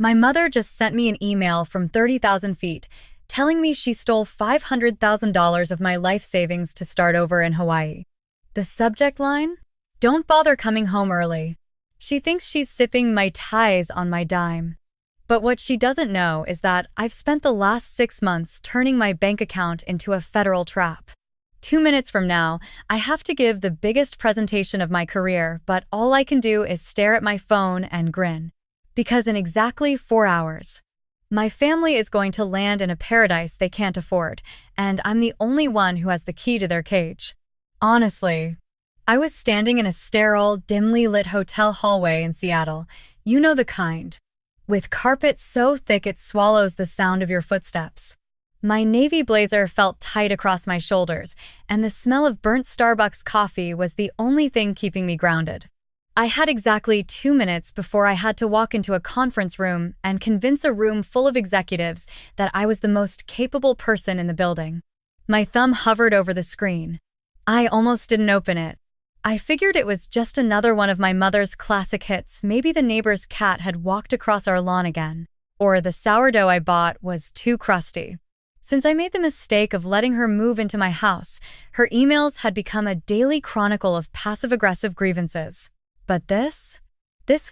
My mother just sent me an email from 30,000 feet telling me she stole $500,000 of my life savings to start over in Hawaii. The subject line? Don't bother coming home early. She thinks she's sipping my ties on my dime. But what she doesn't know is that I've spent the last 6 months turning my bank account into a federal trap. 2 minutes from now, I have to give the biggest presentation of my career, but all I can do is stare at my phone and grin. Because in exactly 4 hours, my family is going to land in a paradise they can't afford, and I'm the only one who has the key to their cage. Honestly, I was standing in a sterile, dimly lit hotel hallway in Seattle, you know the kind, with carpet so thick it swallows the sound of your footsteps. My navy blazer felt tight across my shoulders, and the smell of burnt Starbucks coffee was the only thing keeping me grounded. I had exactly 2 minutes before I had to walk into a conference room and convince a room full of executives that I was the most capable person in the building. My thumb hovered over the screen. I almost didn't open it. I figured it was just another one of my mother's classic hits. Maybe the neighbor's cat had walked across our lawn again, or the sourdough I bought was too crusty. Since I made the mistake of letting her move into my house, her emails had become a daily chronicle of passive-aggressive grievances. But this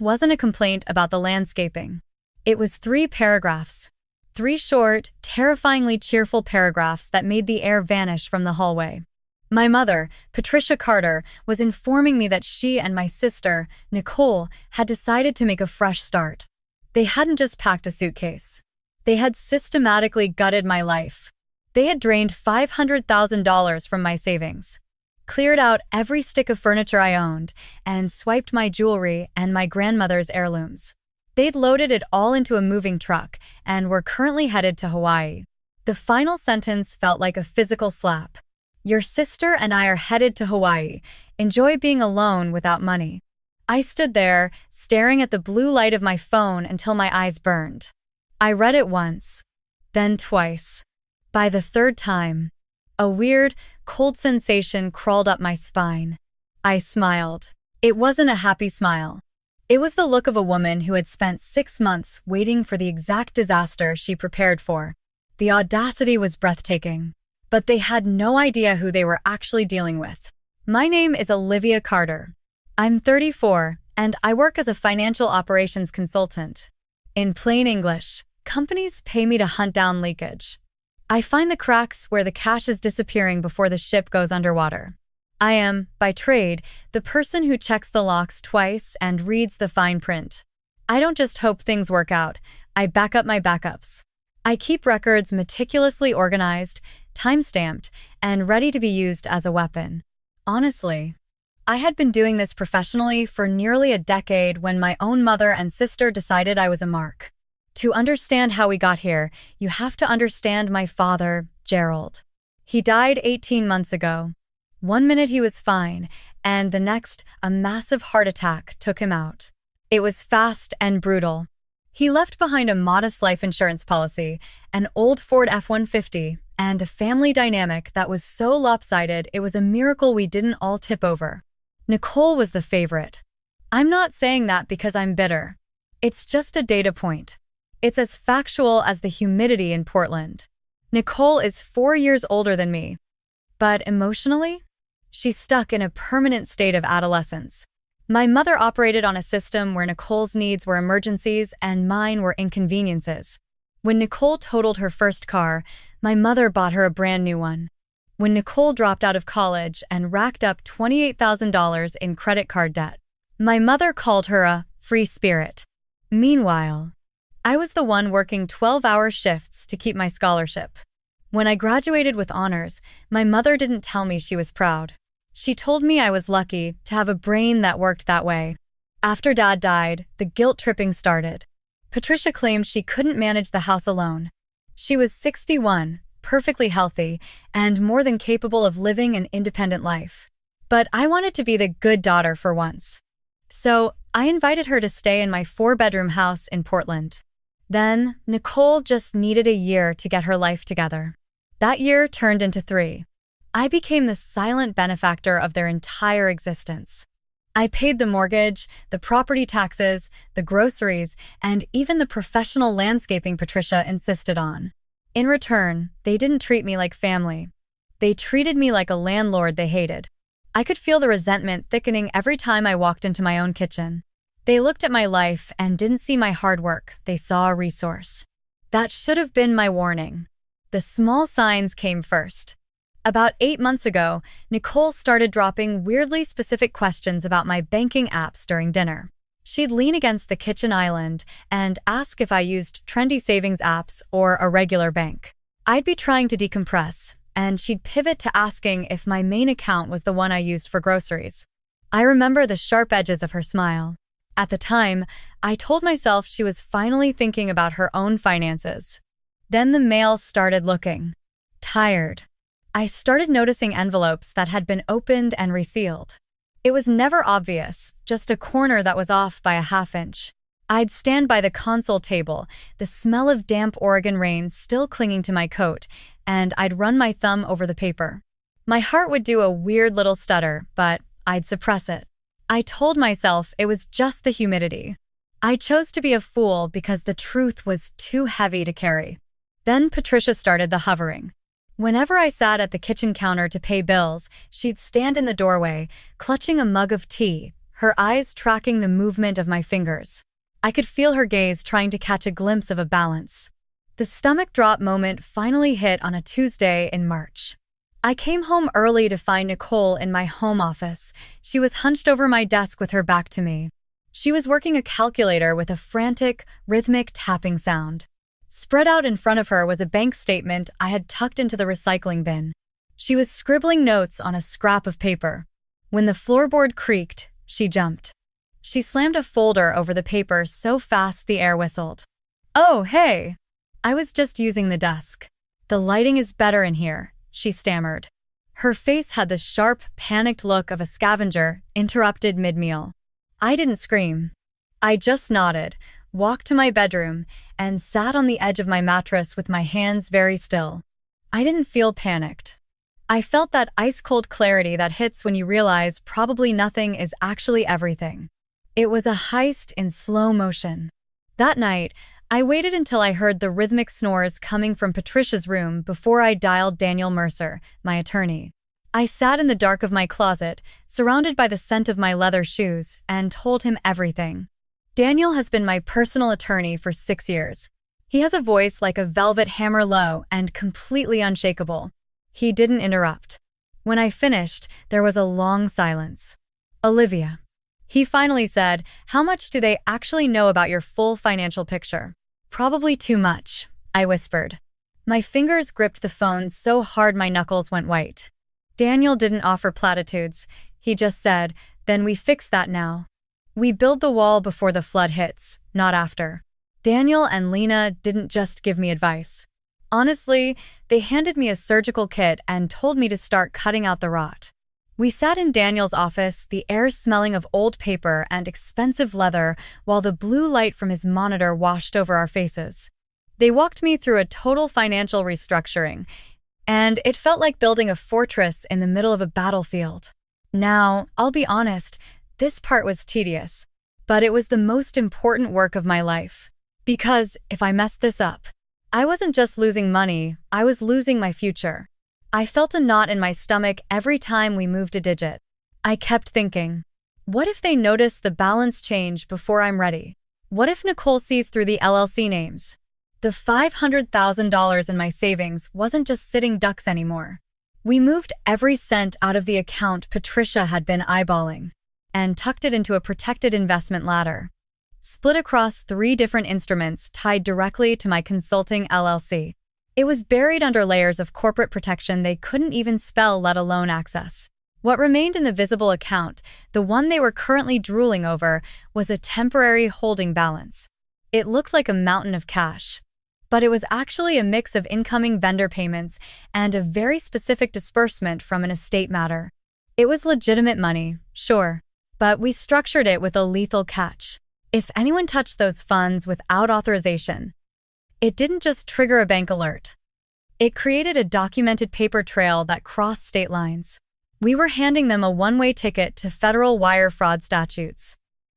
wasn't a complaint about the landscaping. It was 3 paragraphs. 3 short, terrifyingly cheerful paragraphs that made the air vanish from the hallway. My mother, Patricia Carter, was informing me that she and my sister, Nicole, had decided to make a fresh start. They hadn't just packed a suitcase. They had systematically gutted my life. They had drained $500,000 from my savings, cleared out every stick of furniture I owned, and swiped my jewelry and my grandmother's heirlooms. They'd loaded it all into a moving truck and were currently headed to Hawaii. The final sentence felt like a physical slap. Your sister and I are headed to Hawaii. Enjoy being alone without money. I stood there, staring at the blue light of my phone until my eyes burned. I read it once, then twice. By the 3rd time, a weird, cold sensation crawled up my spine. I smiled. It wasn't a happy smile. It was the look of a woman who had spent 6 months waiting for the exact disaster she prepared for. The audacity was breathtaking, but they had no idea who they were actually dealing with. My name is Olivia Carter. I'm 34, and I work as a financial operations consultant. In plain English, companies pay me to hunt down leakage. I find the cracks where the cash is disappearing before the ship goes underwater. I am, by trade, the person who checks the locks twice and reads the fine print. I don't just hope things work out, I back up my backups. I keep records meticulously organized, time-stamped, and ready to be used as a weapon. Honestly, I had been doing this professionally for nearly a decade when my own mother and sister decided I was a mark. To understand how we got here, you have to understand my father, Gerald. He died 18 months ago. 1 minute he was fine, and the next, a massive heart attack took him out. It was fast and brutal. He left behind a modest life insurance policy, an old Ford F-150, and a family dynamic that was so lopsided it was a miracle we didn't all tip over. Nicole was the favorite. I'm not saying that because I'm bitter. It's just a data point. It's as factual as the humidity in Portland. Nicole is 4 years older than me. But emotionally, she's stuck in a permanent state of adolescence. My mother operated on a system where Nicole's needs were emergencies and mine were inconveniences. When Nicole totaled her first car, my mother bought her a brand new one. When Nicole dropped out of college and racked up $28,000 in credit card debt, my mother called her a free spirit. Meanwhile, I was the one working 12-hour shifts to keep my scholarship. When I graduated with honors, my mother didn't tell me she was proud. She told me I was lucky to have a brain that worked that way. After Dad died, the guilt-tripping started. Patricia claimed she couldn't manage the house alone. She was 61, perfectly healthy, and more than capable of living an independent life. But I wanted to be the good daughter for once. So I invited her to stay in my 4-bedroom house in Portland. Then, Nicole just needed a year to get her life together. That year turned into 3. I became the silent benefactor of their entire existence. I paid the mortgage, the property taxes, the groceries, and even the professional landscaping Patricia insisted on. In return, they didn't treat me like family. They treated me like a landlord they hated. I could feel the resentment thickening every time I walked into my own kitchen. They looked at my life and didn't see my hard work. They saw a resource. That should have been my warning. The small signs came first. About 8 months ago, Nicole started dropping weirdly specific questions about my banking apps during dinner. She'd lean against the kitchen island and ask if I used trendy savings apps or a regular bank. I'd be trying to decompress, and she'd pivot to asking if my main account was the one I used for groceries. I remember the sharp edges of her smile. At the time, I told myself she was finally thinking about her own finances. Then the mail started looking tired. I started noticing envelopes that had been opened and resealed. It was never obvious, just a corner that was off by a half-inch. I'd stand by the console table, the smell of damp Oregon rain still clinging to my coat, and I'd run my thumb over the paper. My heart would do a weird little stutter, but I'd suppress it. I told myself it was just the humidity. I chose to be a fool because the truth was too heavy to carry. Then Patricia started the hovering. Whenever I sat at the kitchen counter to pay bills, she'd stand in the doorway, clutching a mug of tea, her eyes tracking the movement of my fingers. I could feel her gaze trying to catch a glimpse of a balance. The stomach drop moment finally hit on a Tuesday in March. I came home early to find Nicole in my home office. She was hunched over my desk with her back to me. She was working a calculator with a frantic, rhythmic tapping sound. Spread out in front of her was a bank statement I had tucked into the recycling bin. She was scribbling notes on a scrap of paper. When the floorboard creaked, she jumped. She slammed a folder over the paper so fast the air whistled. "Oh, hey! I was just using the desk. The lighting is better in here," she stammered. Her face had the sharp, panicked look of a scavenger interrupted mid-meal. I didn't scream. I just nodded, walked to my bedroom, and sat on the edge of my mattress with my hands very still. I didn't feel panicked. I felt that ice-cold clarity that hits when you realize probably nothing is actually everything. It was a heist in slow motion. That night, I waited until I heard the rhythmic snores coming from Patricia's room before I dialed Daniel Mercer, my attorney. I sat in the dark of my closet, surrounded by the scent of my leather shoes, and told him everything. Daniel has been my personal attorney for 6 years. He has a voice like a velvet hammer low and completely unshakable. He didn't interrupt. When I finished, there was a long silence. "Olivia," he finally said, "how much do they actually know about your full financial picture?" "Probably too much," I whispered. My fingers gripped the phone so hard my knuckles went white. Daniel didn't offer platitudes. He just said, "Then we fix that now. We build the wall before the flood hits, not after." Daniel and Lena didn't just give me advice. Honestly, they handed me a surgical kit and told me to start cutting out the rot. We sat in Daniel's office, the air smelling of old paper and expensive leather, while the blue light from his monitor washed over our faces. They walked me through a total financial restructuring, and it felt like building a fortress in the middle of a battlefield. Now, I'll be honest, this part was tedious, but it was the most important work of my life. Because if I messed this up, I wasn't just losing money, I was losing my future. I felt a knot in my stomach every time we moved a digit. I kept thinking, what if they notice the balance change before I'm ready? What if Nicole sees through the LLC names? The $500,000 in my savings wasn't just sitting ducks anymore. We moved every cent out of the account Patricia had been eyeballing and tucked it into a protected investment ladder, split across 3 different instruments tied directly to my consulting LLC. It was buried under layers of corporate protection they couldn't even spell, let alone access. What remained in the visible account, the one they were currently drooling over, was a temporary holding balance. It looked like a mountain of cash, but it was actually a mix of incoming vendor payments and a very specific disbursement from an estate matter. It was legitimate money, sure, but we structured it with a lethal catch. If anyone touched those funds without authorization, it didn't just trigger a bank alert. It created a documented paper trail that crossed state lines. We were handing them a one-way ticket to federal wire fraud statutes.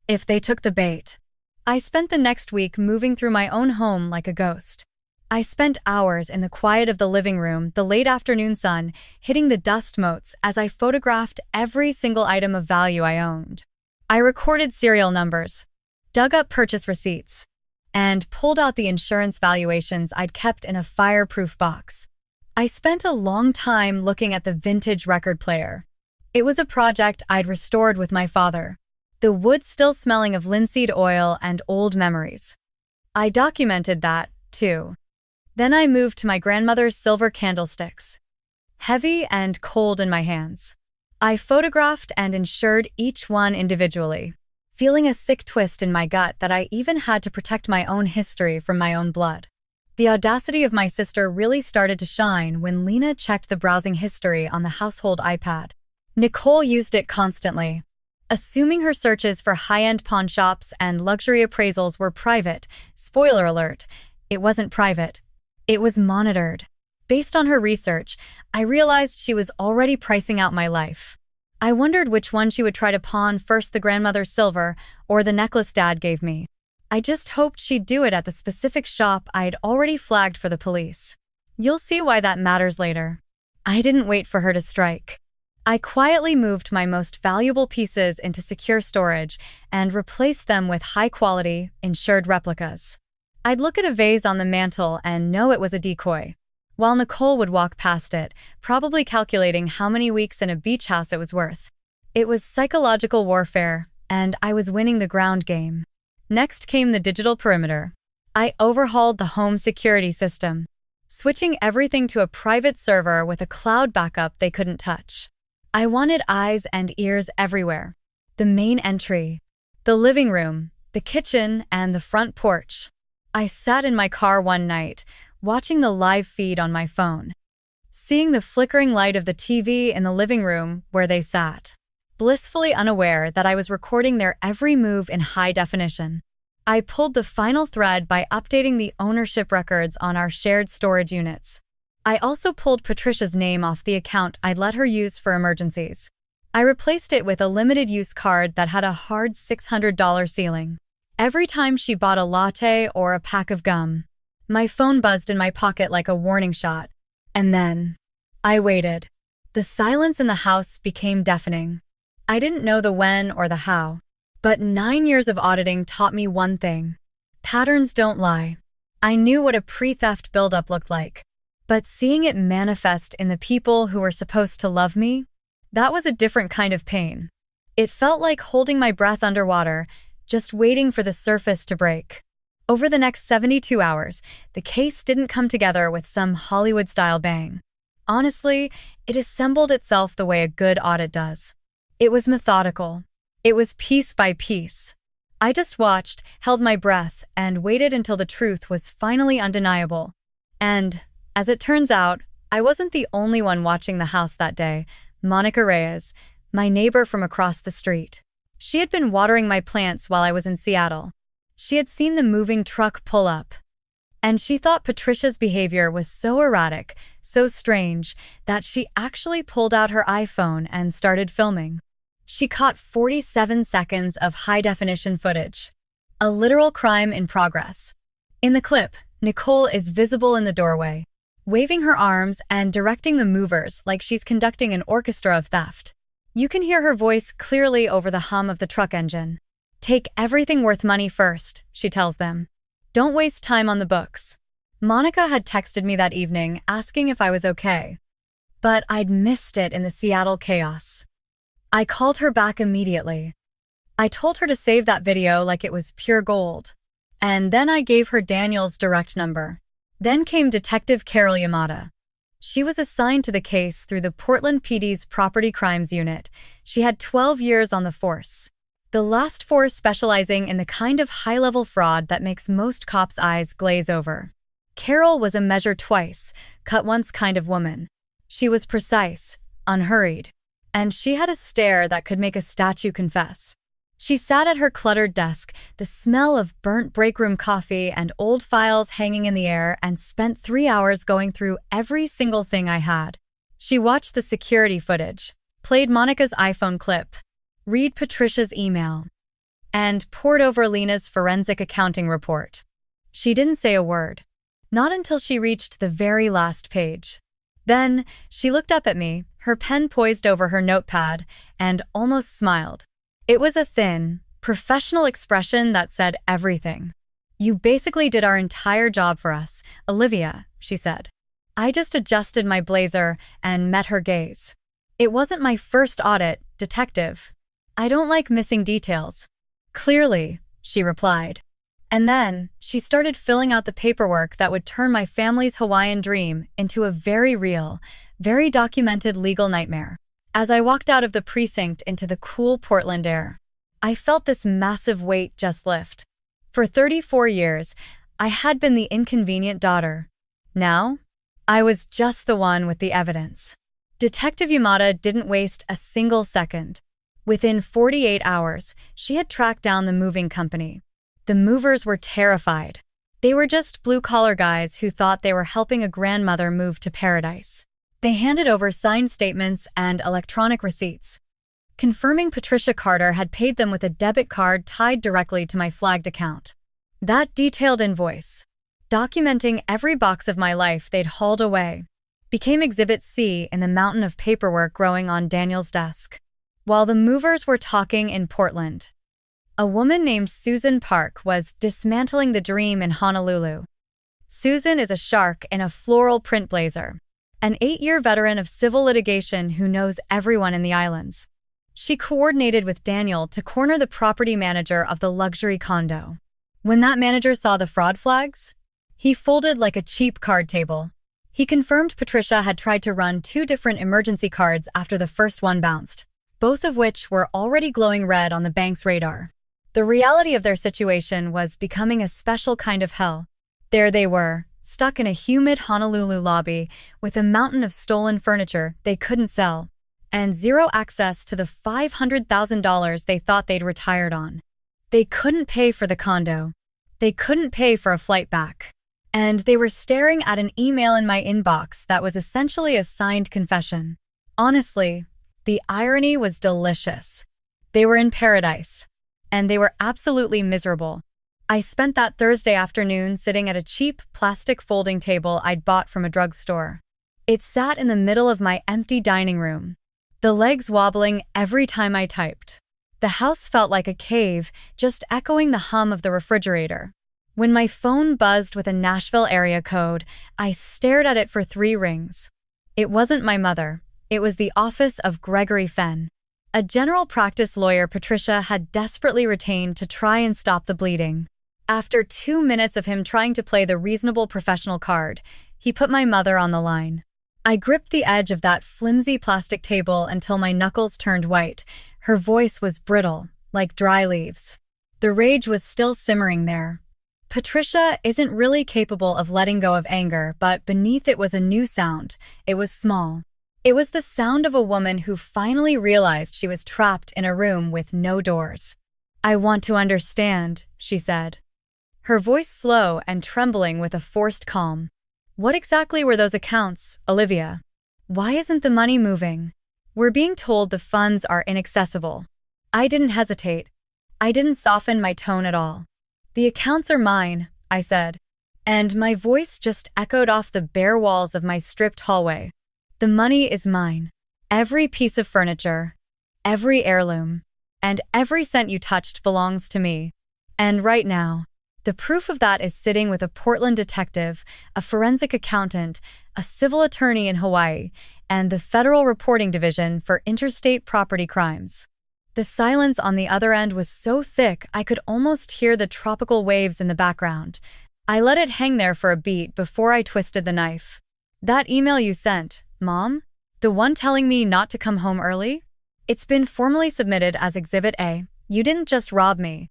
If they took the bait. I spent the next week moving through my own home like a ghost. I spent hours in the quiet of the living room, the late afternoon sun, hitting the dust motes as I photographed every single item of value I owned. I recorded serial numbers, dug up purchase receipts, and pulled out the insurance valuations I'd kept in a fireproof box. I spent a long time looking at the vintage record player. It was a project I'd restored with my father, the wood still smelling of linseed oil and old memories. I documented that, too. Then I moved to my grandmother's silver candlesticks, heavy and cold in my hands. I photographed and insured each one individually, feeling a sick twist in my gut that I even had to protect my own history from my own blood. The audacity of my sister really started to shine when Lena checked the browsing history on the household iPad. Nicole used it constantly. Assuming her searches for high-end pawn shops and luxury appraisals were private, spoiler alert, it wasn't private. It was monitored. Based on her research, I realized she was already pricing out my life. I wondered which one she would try to pawn first, the grandmother's silver or the necklace Dad gave me. I just hoped she'd do it at the specific shop I'd already flagged for the police. You'll see why that matters later. I didn't wait for her to strike. I quietly moved my most valuable pieces into secure storage and replaced them with high-quality, insured replicas. I'd look at a vase on the mantel and know it was a decoy, while Nicole would walk past it, probably calculating how many weeks in a beach house it was worth. It was psychological warfare, and I was winning the ground game. Next came the digital perimeter. I overhauled the home security system, switching everything to a private server with a cloud backup they couldn't touch. I wanted eyes and ears everywhere. The main entry, the living room, the kitchen, and the front porch. I sat in my car one night, watching the live feed on my phone, seeing the flickering light of the TV in the living room where they sat, blissfully unaware that I was recording their every move in high definition. I pulled the final thread by updating the ownership records on our shared storage units. I also pulled Patricia's name off the account I'd let her use for emergencies. I replaced it with a limited-use card that had a hard $600 ceiling. Every time she bought a latte or a pack of gum, my phone buzzed in my pocket like a warning shot. And then, I waited. The silence in the house became deafening. I didn't know the when or the how, but 9 years of auditing taught me one thing. Patterns don't lie. I knew what a pre-theft buildup looked like, but seeing it manifest in the people who were supposed to love me, that was a different kind of pain. It felt like holding my breath underwater, just waiting for the surface to break. Over the next 72 hours, the case didn't come together with some Hollywood-style bang. Honestly, it assembled itself the way a good audit does. It was methodical. It was piece by piece. I just watched, held my breath, and waited until the truth was finally undeniable. And, as it turns out, I wasn't the only one watching the house that day. Monica Reyes, my neighbor from across the street. She had been watering my plants while I was in Seattle. She had seen the moving truck pull up. And she thought Patricia's behavior was so erratic, so strange, that she actually pulled out her iPhone and started filming. She caught 47 seconds of high-definition footage. A literal crime in progress. In the clip, Nicole is visible in the doorway, waving her arms and directing the movers like she's conducting an orchestra of theft. You can hear her voice clearly over the hum of the truck engine. "Take everything worth money first," she tells them. "Don't waste time on the books." Monica had texted me that evening asking if I was okay, but I'd missed it in the Seattle chaos. I called her back immediately. I told her to save that video like it was pure gold. And then I gave her Daniel's direct number. Then came Detective Carol Yamada. She was assigned to the case through the Portland PD's Property Crimes Unit. She had 12 years on the force. The last 4 specializing in the kind of high-level fraud that makes most cops' eyes glaze over. Carol was a measure twice, cut once kind of woman. She was precise, unhurried, and she had a stare that could make a statue confess. She sat at her cluttered desk, the smell of burnt break-room coffee and old files hanging in the air, and spent 3 hours going through every single thing I had. She watched the security footage, played Monica's iPhone clip, read Patricia's email, and pored over Lena's forensic accounting report. She didn't say a word. Not until she reached the very last page. Then, she looked up at me, her pen poised over her notepad, and almost smiled. It was a thin, professional expression that said everything. "You basically did our entire job for us, Olivia," she said. I just adjusted my blazer and met her gaze. "It wasn't my first audit, detective. I don't like missing details." "Clearly," she replied. And then, she started filling out the paperwork that would turn my family's Hawaiian dream into a very real, very documented legal nightmare. As I walked out of the precinct into the cool Portland air, I felt this massive weight just lift. For 34 years, I had been the inconvenient daughter. Now, I was just the one with the evidence. Detective Yamada didn't waste a single second. Within 48 hours, she had tracked down the moving company. The movers were terrified. They were just blue-collar guys who thought they were helping a grandmother move to paradise. They handed over signed statements and electronic receipts, confirming Patricia Carter had paid them with a debit card tied directly to my flagged account. That detailed invoice, documenting every box of my life they'd hauled away, became Exhibit C in the mountain of paperwork growing on Daniel's desk. While the movers were talking in Portland, a woman named Susan Park was dismantling the dream in Honolulu. Susan is a shark in a floral print blazer, an 8-year veteran of civil litigation who knows everyone in the islands. She coordinated with Daniel to corner the property manager of the luxury condo. When that manager saw the fraud flags, he folded like a cheap card table. He confirmed Patricia had tried to run 2 different emergency cards after the first one bounced, both of which were already glowing red on the bank's radar. The reality of their situation was becoming a special kind of hell. There they were, stuck in a humid Honolulu lobby with a mountain of stolen furniture they couldn't sell, and zero access to the $500,000 they thought they'd retired on. They couldn't pay for the condo. They couldn't pay for a flight back. And they were staring at an email in my inbox that was essentially a signed confession. Honestly, the irony was delicious. They were in paradise, and they were absolutely miserable. I spent that Thursday afternoon sitting at a cheap plastic folding table I'd bought from a drugstore. It sat in the middle of my empty dining room, the legs wobbling every time I typed. The house felt like a cave, just echoing the hum of the refrigerator. When my phone buzzed with a Nashville area code, I stared at it for 3 rings. It wasn't my mother. It was the office of Gregory Fenn, a general practice lawyer Patricia had desperately retained to try and stop the bleeding. After 2 minutes of him trying to play the reasonable professional card, he put my mother on the line. I gripped the edge of that flimsy plastic table until my knuckles turned white. Her voice was brittle, like dry leaves. The rage was still simmering there. Patricia isn't really capable of letting go of anger, but beneath it was a new sound. It was small. It was the sound of a woman who finally realized she was trapped in a room with no doors. "I want to understand," she said, her voice slow and trembling with a forced calm. "What exactly were those accounts, Olivia? Why isn't the money moving? We're being told the funds are inaccessible." I didn't hesitate. I didn't soften my tone at all. "The accounts are mine," I said, and my voice just echoed off the bare walls of my stripped hallway. "The money is mine. Every piece of furniture, every heirloom, and every cent you touched belongs to me. And right now, the proof of that is sitting with a Portland detective, a forensic accountant, a civil attorney in Hawaii, and the Federal Reporting Division for Interstate Property Crimes." The silence on the other end was so thick I could almost hear the tropical waves in the background. I let it hang there for a beat before I twisted the knife. "That email you sent, Mom? The one telling me not to come home early? It's been formally submitted as Exhibit A. You didn't just rob me.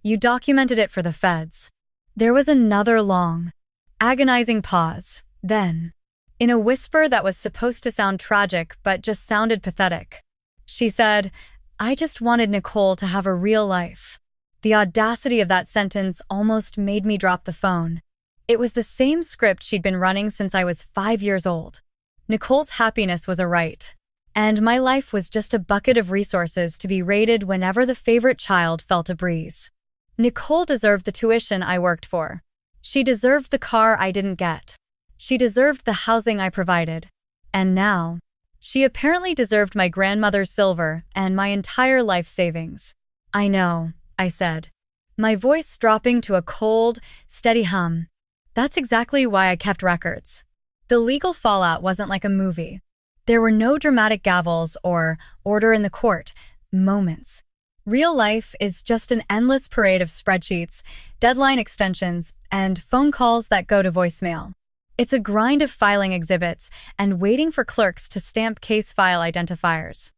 You documented it for the feds." There was another long, agonizing pause. Then, in a whisper that was supposed to sound tragic but just sounded pathetic, she said, "I just wanted Nicole to have a real life." The audacity of that sentence almost made me drop the phone. It was the same script she'd been running since I was 5 years old. Nicole's happiness was a right. and my life was just a bucket of resources to be raided whenever the favorite child felt a breeze. Nicole deserved the tuition I worked for. She deserved the car I didn't get. She deserved the housing I provided. And now, she apparently deserved my grandmother's silver and my entire life savings. I know, I said, my voice dropping to a cold, steady hum. That's exactly why I kept records. The legal fallout wasn't like a movie. There were no dramatic gavels or order in the court moments. Real life is just an endless parade of spreadsheets, deadline extensions, and phone calls that go to voicemail. It's a grind of filing exhibits and waiting for clerks to stamp case file identifiers.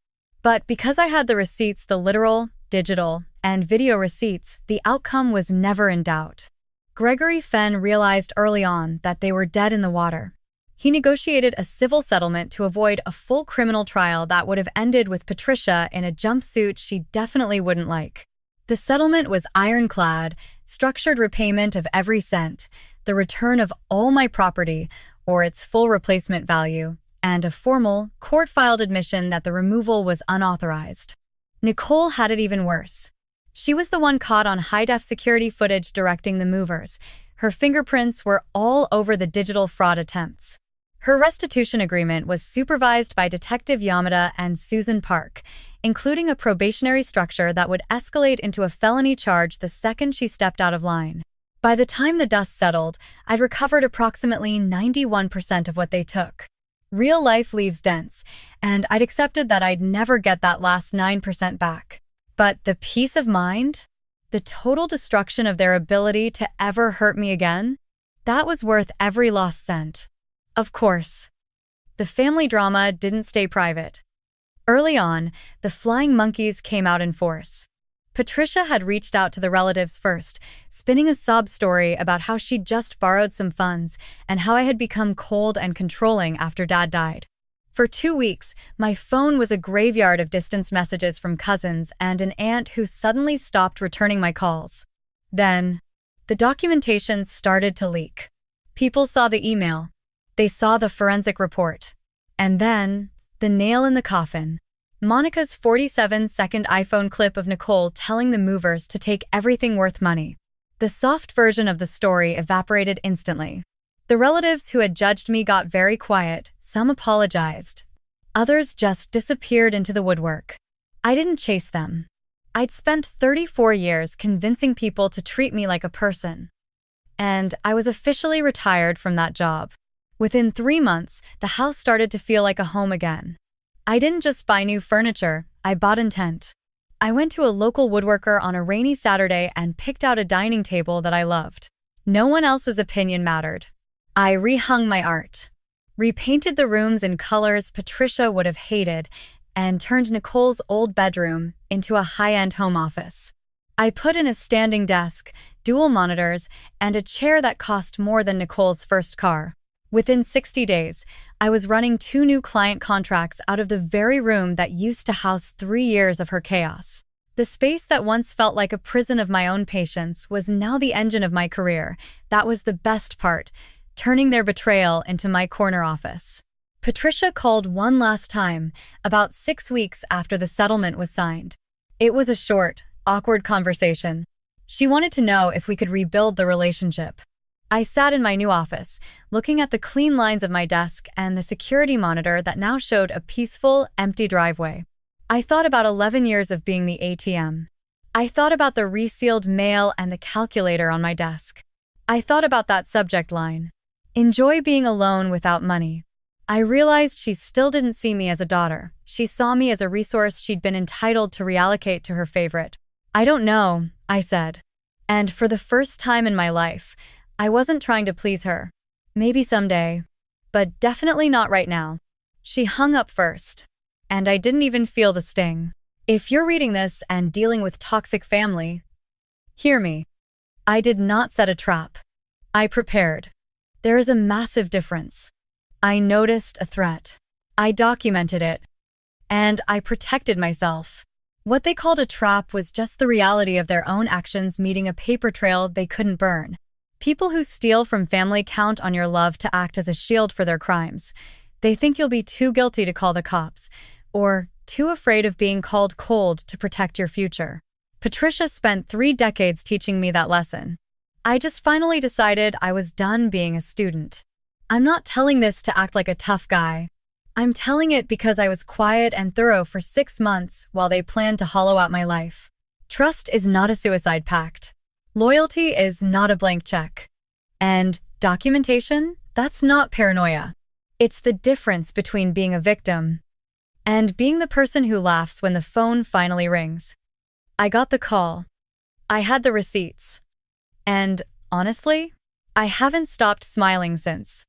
But because I had the receipts, the literal, digital, and video receipts, the outcome was never in doubt. Gregory Fenn realized early on that they were dead in the water. He negotiated a civil settlement to avoid a full criminal trial that would have ended with Patricia in a jumpsuit she definitely wouldn't like. The settlement was ironclad, structured repayment of every cent, the return of all my property, or its full replacement value, and a formal, court-filed admission that the removal was unauthorized. Nicole had it even worse. She was the one caught on high-def security footage directing the movers. Her fingerprints were all over the digital fraud attempts. Her restitution agreement was supervised by Detective Yamada and Susan Park, including a probationary structure that would escalate into a felony charge the second she stepped out of line. By the time the dust settled, I'd recovered approximately 91% of what they took. Real life leaves dents, and I'd accepted that I'd never get that last 9% back. But the peace of mind? The total destruction of their ability to ever hurt me again? That was worth every lost cent. Of course, the family drama didn't stay private. Early on, the flying monkeys came out in force. Patricia had reached out to the relatives first, spinning a sob story about how she'd just borrowed some funds and how I had become cold and controlling after Dad died. For 2 weeks, my phone was a graveyard of distant messages from cousins and an aunt who suddenly stopped returning my calls. Then, the documentation started to leak. People saw the email. They saw the forensic report. And then, the nail in the coffin. Monica's 47-second iPhone clip of Nicole telling the movers to take everything worth money. The soft version of the story evaporated instantly. The relatives who had judged me got very quiet, some apologized. Others just disappeared into the woodwork. I didn't chase them. I'd spent 34 years convincing people to treat me like a person. And I was officially retired from that job. Within 3 months, the house started to feel like a home again. I didn't just buy new furniture, I bought intent. I went to a local woodworker on a rainy Saturday and picked out a dining table that I loved. No one else's opinion mattered. I rehung my art, repainted the rooms in colors Patricia would have hated, and turned Nicole's old bedroom into a high-end home office. I put in a standing desk, dual monitors, and a chair that cost more than Nicole's first car. Within 60 days, I was running 2 new client contracts out of the very room that used to house 3 years of her chaos. The space that once felt like a prison of my own patience was now the engine of my career. That was the best part, turning their betrayal into my corner office. Patricia called one last time, about 6 weeks after the settlement was signed. It was a short, awkward conversation. She wanted to know if we could rebuild the relationship. I sat in my new office, looking at the clean lines of my desk and the security monitor that now showed a peaceful, empty driveway. I thought about 11 years of being the ATM. I thought about the resealed mail and the calculator on my desk. I thought about that subject line. Enjoy being alone without money. I realized she still didn't see me as a daughter. She saw me as a resource she'd been entitled to reallocate to her favorite. I don't know, I said. And for the first time in my life, I wasn't trying to please her. Maybe someday, but definitely not right now. She hung up first, and I didn't even feel the sting. If you're reading this and dealing with toxic family, hear me. I did not set a trap. I prepared. There is a massive difference. I noticed a threat. I documented it. And I protected myself. What they called a trap was just the reality of their own actions meeting a paper trail they couldn't burn. People who steal from family count on your love to act as a shield for their crimes. They think you'll be too guilty to call the cops, or too afraid of being called cold to protect your future. Patricia spent 3 decades teaching me that lesson. I just finally decided I was done being a student. I'm not telling this to act like a tough guy. I'm telling it because I was quiet and thorough for 6 months while they planned to hollow out my life. Trust is not a suicide pact. Loyalty is not a blank check. And documentation? That's not paranoia. It's the difference between being a victim and being the person who laughs when the phone finally rings. I got the call. I had the receipts. And honestly, I haven't stopped smiling since.